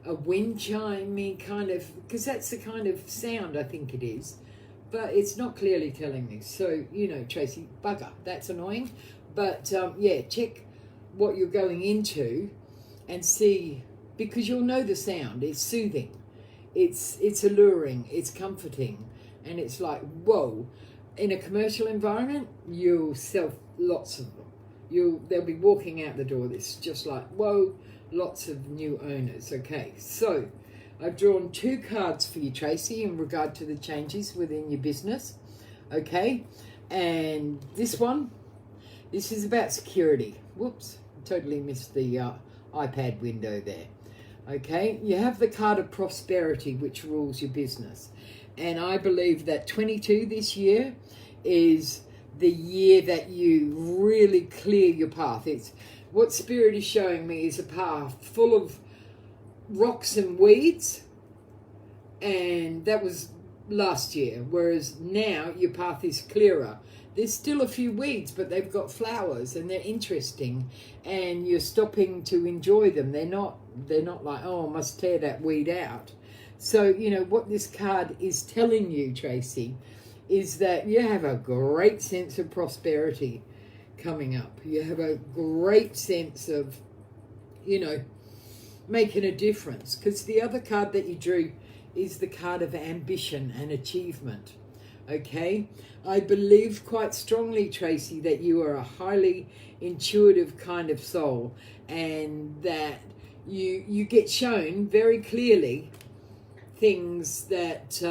wind chimey kind of, because that's the kind of sound I think it is, but it's not clearly telling me. So, you know, Tracy, bugger, that's annoying. But yeah, check what you're going into and see, because you'll know the sound. It's soothing, it's alluring, it's comforting, and it's like, whoa. In a commercial environment, you'll sell lots of them. They'll be walking out the door. It's just like, whoa, lots of new owners. Okay, so I've drawn 2 cards for you, Tracy, in regard to the changes within your business. Okay, and this is about security. Whoops, totally missed the iPad window there. Okay, you have the card of prosperity, which rules your business. And I believe that 22 this year is the year that you really clear your path. It's what Spirit is showing me is a path full of rocks and weeds, and that was last year, whereas now your path is clearer. There's still a few weeds, but they've got flowers and they're interesting, and you're stopping to enjoy them. They're not like, oh, I must tear that weed out. So, you know, what this card is telling you, Tracy, is that you have a great sense of prosperity coming up. You have a great sense of, you know, making a difference. Because the other card that you drew is the card of ambition and achievement. Okay? I believe quite strongly, Tracy, that you are a highly intuitive kind of soul, and that you get shown very clearly things that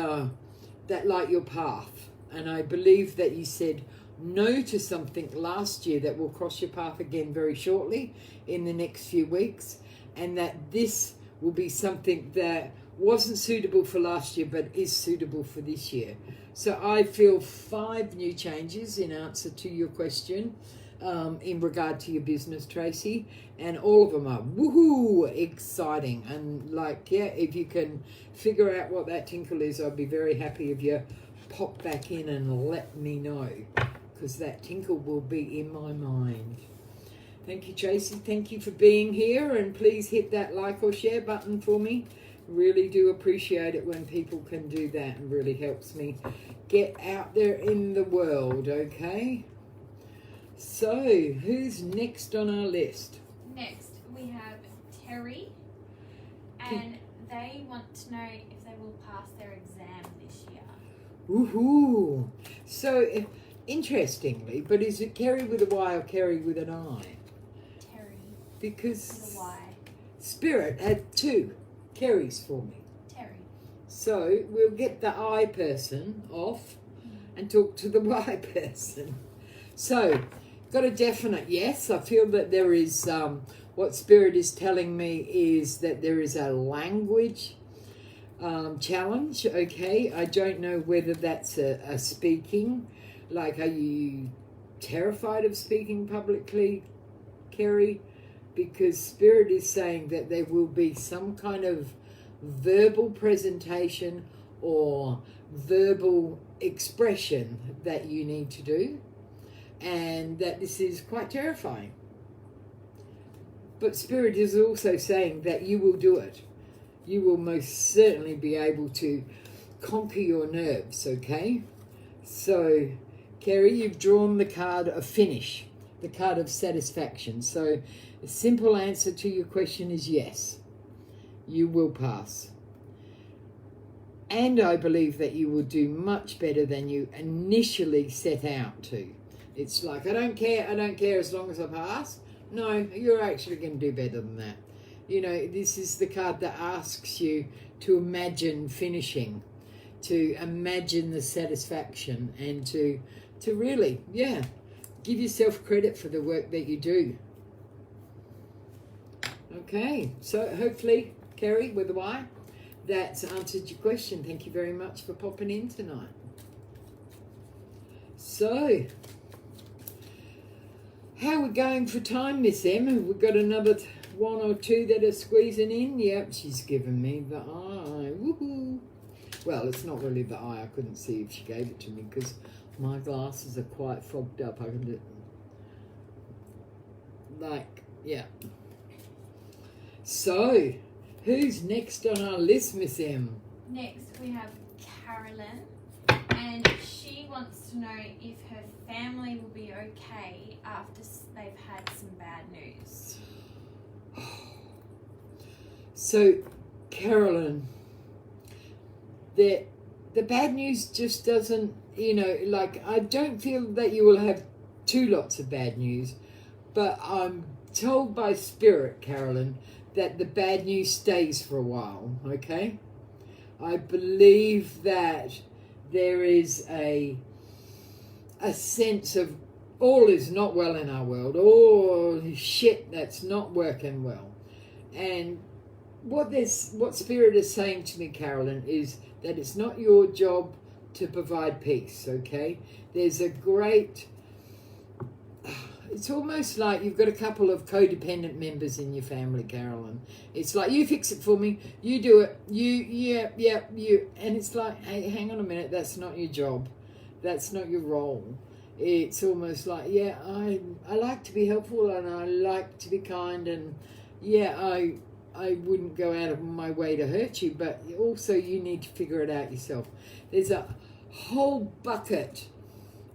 light your path. And I believe that you said no to something last year that will cross your path again very shortly in the next few weeks, and that this will be something that wasn't suitable for last year but is suitable for this year. So I feel 5 new changes in answer to your question in regard to your business, Tracy, and all of them are woohoo exciting. And like, yeah, if you can figure out what that tinkle is, I'll be very happy if you pop back in and let me know, because that tinkle will be in my mind. Thank you, Tracy. Thank you for being here, and please hit that like or share button for me. Really do appreciate it when people can do that, and really helps me get out there in the world. Okay, so who's next on our list? Next we have Terry, and they want to know if they will pass their exam this year. Woohoo! So interestingly, but is it Kerry with a Y or Kerry with an I? Terry Because with a Y. Spirit had 2 Kerrys for me. Terry. So we'll get the I person off and talk to the Y person. So, got a definite yes. I feel that there is, what Spirit is telling me is that there is a language challenge, okay? I don't know whether that's a speaking. Like, are you terrified of speaking publicly, Kerry? Because Spirit is saying that there will be some kind of verbal presentation or verbal expression that you need to do, and that this is quite terrifying. But Spirit is also saying that you will do it. You will most certainly be able to conquer your nerves, okay? So, Kerry, you've drawn the card of finish, the card of satisfaction. So, the simple answer to your question is yes, you will pass. And I believe that you will do much better than you initially set out to. It's like, I don't care as long as I pass. No, you're actually going to do better than that. You know, this is the card that asks you to imagine finishing, to imagine the satisfaction, and to really, yeah, give yourself credit for the work that you do. Okay, so hopefully, Kerry, with a Y, that's answered your question. Thank you very much for popping in tonight. So, how are we going for time, Miss M? Have we got another 1 or 2 that are squeezing in? Yep, she's given me the eye. Woohoo! Well, it's not really the eye. I couldn't see if she gave it to me because my glasses are quite fogged up. I can do, like, yeah. So, who's next on our list, Miss M? Next we have Carolyn, and she wants to know if her family will be okay after they've had some bad news. So, Carolyn, the bad news just doesn't, you know, like, I don't feel that you will have 2 lots of bad news, but I'm told by Spirit, Carolyn, that the bad news stays for a while, okay? I believe that there is a sense of all is not well in our world, all shit that's not working well. And what Spirit is saying to me, Carolyn, is that it's not your job to provide peace, okay? There's a great it's almost like you've got a couple of codependent members in your family, Carolyn. It's like, you fix it for me, you do it, you. And it's like, hey, hang on a minute, that's not your job. That's not your role. It's almost like, yeah, I like to be helpful and I like to be kind, and yeah, I wouldn't go out of my way to hurt you, but also you need to figure it out yourself. There's a whole bucket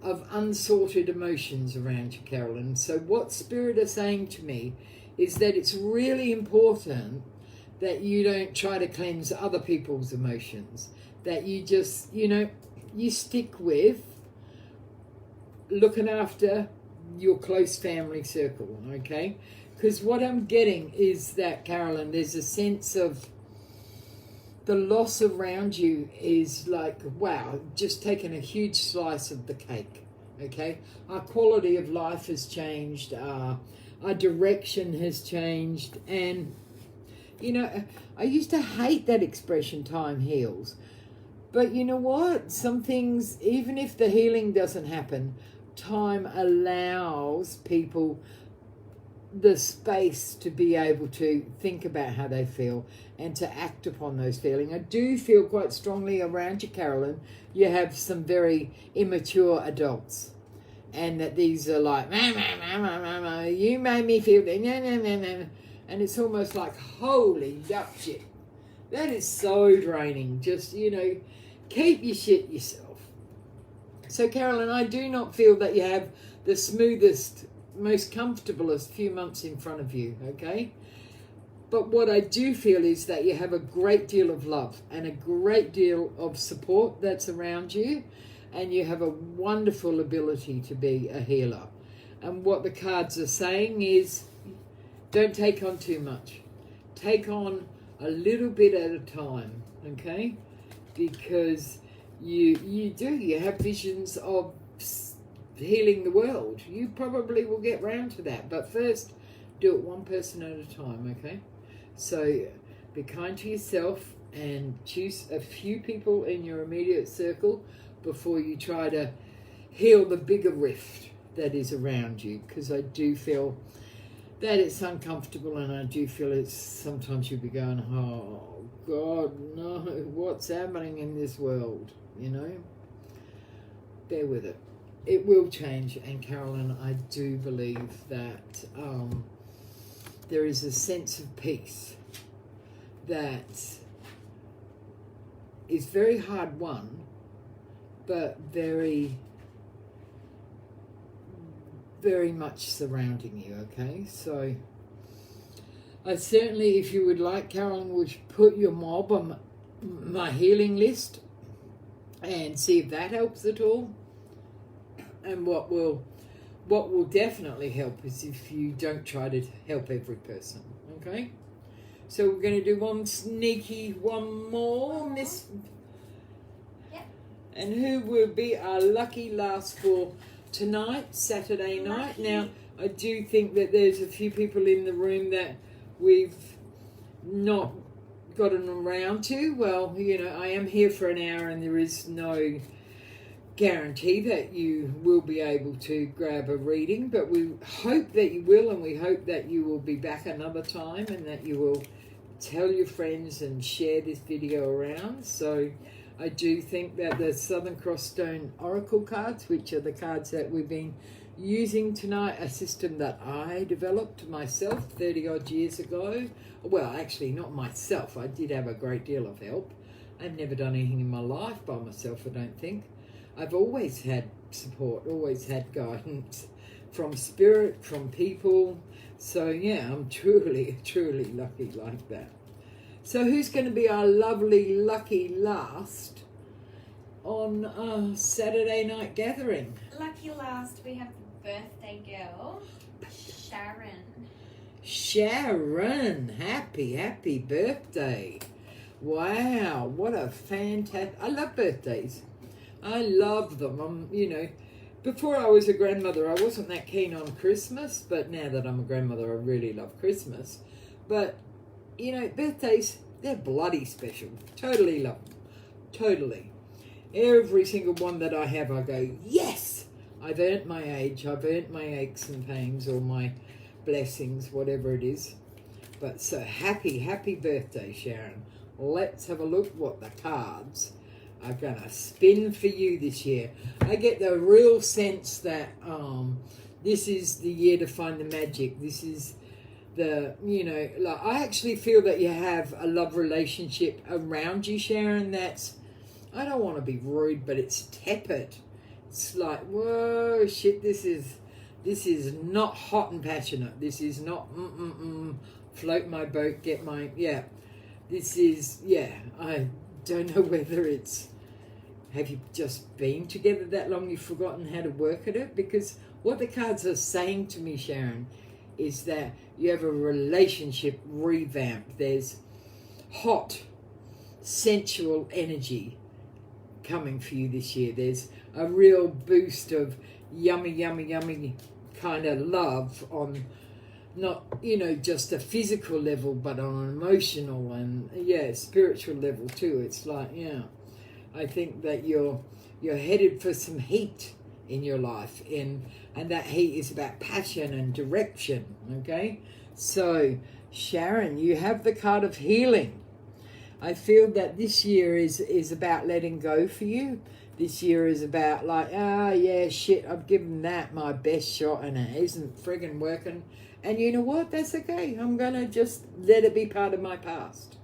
of unsorted emotions around you, Carolyn. So what Spirit are saying to me is that it's really important that you don't try to cleanse other people's emotions, that you just, you stick with looking after your close family circle, okay? Because what I'm getting is that, Carolyn, there's a sense of the loss around you is like, wow, just taking a huge slice of the cake, okay? Our quality of life has changed, our direction has changed, and, I used to hate that expression, time heals. But you know what? Some things, even if the healing doesn't happen, time allows people the space to be able to think about how they feel and to act upon those feelings. I do feel quite strongly around you, Carolyn. You have some very immature adults, and that these are like, you made me feel that, and it's almost like, holy duck shit. That is so draining. Just, keep your shit yourself. So, Carolyn, I do not feel that you have the smoothest, most comfortablest few months in front of you, okay? But what I do feel is that you have a great deal of love and a great deal of support that's around you, and you have a wonderful ability to be a healer. And what the cards are saying is, don't take on too much. Take on a little bit at a time, okay? Because you have visions of healing the world. You probably will get round to that, but first do it one person at a time, okay? So be kind to yourself and choose a few people in your immediate circle before you try to heal the bigger rift that is around you, because I do feel that it's uncomfortable, and I do feel it's sometimes you'll be going, oh God, no, what's happening in this world, Bear with it. It will change, and Carolyn, I do believe that there is a sense of peace that is very hard won, but very, very much surrounding you, okay? So I certainly, if you would like, Carolyn, would put your mob on my healing list and see if that helps at all. And what will definitely help is if you don't try to help every person, okay? So we're going to do one more, Miss. Yep. And who will be our lucky last for tonight, Saturday night? Now, I do think that there's a few people in the room that we've not gotten around to. Well, I am here for an hour, and there is no guarantee that you will be able to grab a reading, but we hope that you will, and we hope that you will be back another time, and that you will tell your friends and share this video around. So I do think that the Southern Cross Stone Oracle cards, which are the cards that we've been using tonight, a system that I developed myself 30 odd years ago. Well, actually not myself, I did have a great deal of help. I've never done anything in my life by myself, I don't think. I've always had support, always had guidance from spirit, from people. So yeah, I'm truly, truly lucky like that. So who's going to be our lovely, lucky last on Saturday night gathering? Lucky last, we have the birthday girl, Sharon. Sharon, happy birthday. Wow, what a fantastic, I love birthdays. I love them. Before I was a grandmother, I wasn't that keen on Christmas, but now that I'm a grandmother, I really love Christmas. But, birthdays, they're bloody special. Totally love them. Totally. Every single one that I have, I go, yes, I've earned my age, I've earned my aches and pains, or my blessings, whatever it is. But so happy birthday, Sharon. Let's have a look what the cards are going to spin for you this year. I get the real sense that this is the year to find the magic. This is the, like, I actually feel that you have a love relationship around you, Sharon, that's, I don't want to be rude, but it's tepid. It's like, whoa, shit, this is not hot and passionate. This is not, float my boat, get my, this is, I don't know whether it's, have you just been together that long you've forgotten how to work at it? Because what the cards are saying to me, Sharon, is that you have a relationship revamped. There's hot, sensual energy coming for you this year. There's a real boost of yummy kind of love on not, just a physical level, but on an emotional and, spiritual level too. It's like, I think that you're headed for some heat in your life, and that heat is about passion and direction, okay? So, Sharon, you have the card of healing. I feel that this year is about letting go for you. This year is about like, shit, I've given that my best shot and it isn't friggin' working. And you know what? That's okay. I'm going to just let it be part of my past.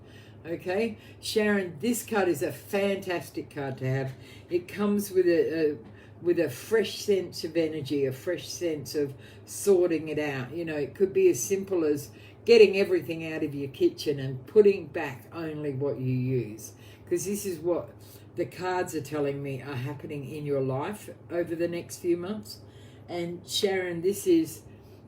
Okay? Sharon, this card is a fantastic card to have. It comes with a fresh sense of energy, a fresh sense of sorting it out. It could be as simple as getting everything out of your kitchen and putting back only what you use. Because this is what the cards are telling me are happening in your life over the next few months. And Sharon, this is,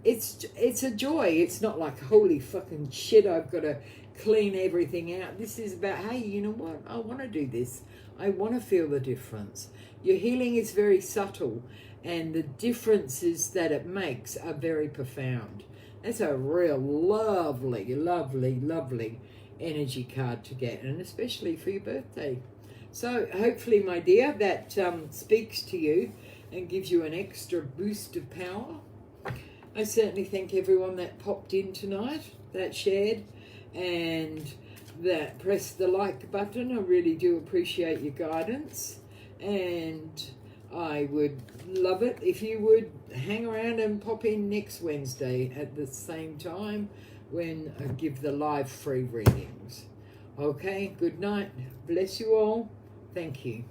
it's a joy. It's not like, holy fucking shit, I've got to clean everything out. This is about, hey, you know what? I want to do this. I want to feel the difference. Your healing is very subtle, and the differences that it makes are very profound. That's a real lovely energy card to get, and especially for your birthday. So hopefully, my dear, that speaks to you and gives you an extra boost of power. I certainly thank everyone that popped in tonight, that shared, and that pressed the like button. I really do appreciate your guidance, and I would love it if you would hang around and pop in next Wednesday at the same time when I give the live free readings. Okay, good night. Bless you all. Thank you.